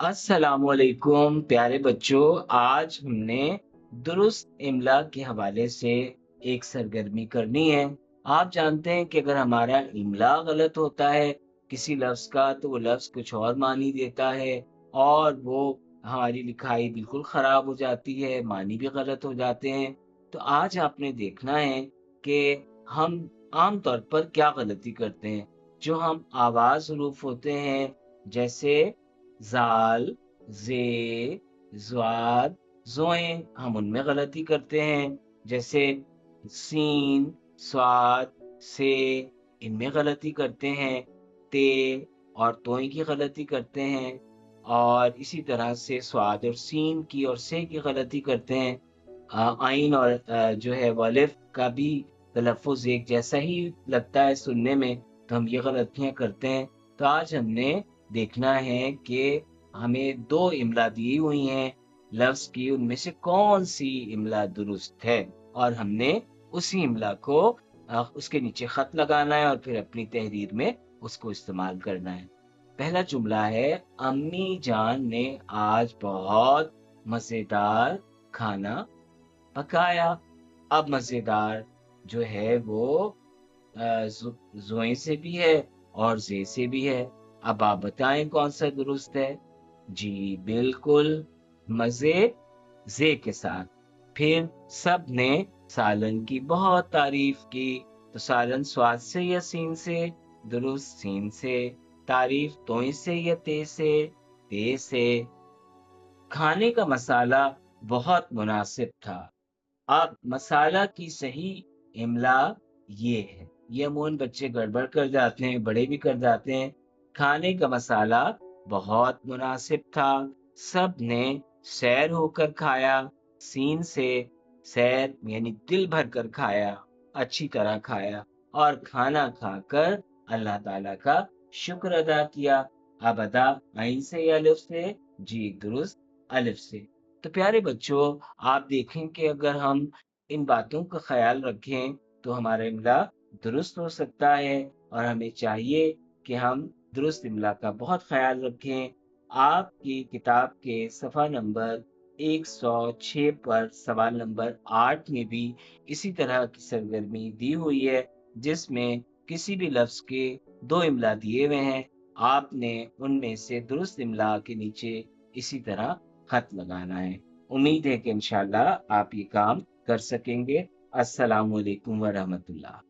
अस्सलाम वालेकुम प्यारे बच्चों। आज हमने दुरुस्त इमला के हवाले से एक सरगर्मी करनी है। आप जानते हैं कि अगर हमारा इमला गलत होता है किसी लफ्ज़ का तो वो लफ्ज़ कुछ और मानी देता है और वो हमारी लिखाई बिल्कुल ख़राब हो जाती है, मानी भी गलत हो जाते हैं। तो आज आपने देखना है कि हम आम तौर पर क्या गलती करते हैं। जो हम आवाज़ हरूफ होते हैं जैसे ज़ाल, ज़े, ज़्वाद, ज़ोए हम उनमें गलती करते हैं। जैसे सीन, स्वाद, से इनमें गलती करते हैं। ते और तोय की गलती करते हैं और इसी तरह से स्वाद और सीन की और से की गलती करते हैं। आइन और जो है वालिफ का भी तलफ़ुज़ एक जैसा ही लगता है सुनने में, तो हम ये गलतियाँ करते हैं। तो आज हमने देखना है कि हमें 2 इमला दी हुई हैं लफ्ज़ की, उनमें से कौन-सी इमला दुरुस्त है और हमने उसी इमला को उसके नीचे ख़त लगाना है और फिर अपनी तहरीर में उसको इस्तेमाल करना है। पहला जुमला है, अम्मी जान ने आज बहुत मज़ेदार खाना पकाया। अब मज़ेदार जो है वो ज़ोए से भी है और ज़े से भी है। अब आप बताएँ कौन-सा दुरुस्त है? जी, बिल्कुल, मज़े ज़े के साथ। फिर सब ने सालन की बहुत तारीफ़ की, तो सालन स्वाद से या सीन से? दुरुस्त सीन से। तारीफ़ तोय से या ते से? ते से। खाने का मसाला बहुत मुनासिब था। अब मसाला की सही इमला ये है। ये अमूमन बच्चे गड़बड़ कर जाते हैं, बड़े भी कर जाते हैं। खाने का मसाला बहुत मुनासिब था। सब ने सैर होकर खाया। सीन से सैर यानी दिल भर कर खाया, अच्छी तरह खाया और खाना खाकर अल्लाह ताला का शुक्र अदा किया। अब अदा आइन से या अलिफ से? जी दुरुस्त, अलिफ से। तो प्यारे बच्चों, आप देखें कि अगर हम इन बातों का ख्याल रखें तो हमारा इमला दुरुस्त हो सकता है और हमें चाहिए कि हम दुरुस्त इमला का बहुत ख्याल रखें। आपकी किताब के सफ़ा नंबर 106 पर सवाल नंबर 8 में भी इसी तरह की सरगर्मी दी हुई है, जिसमें किसी भी लफ्ज़ के 2 इमला दिए हुए हैं। आपने उनमें से दुरुस्त इमला के नीचे इसी तरह खत लगाना है। उम्मीद है कि इंशाअल्लाह आप ये काम कर सकेंगे। अस्सलामु अलैकुम व रहमतुल्लाह।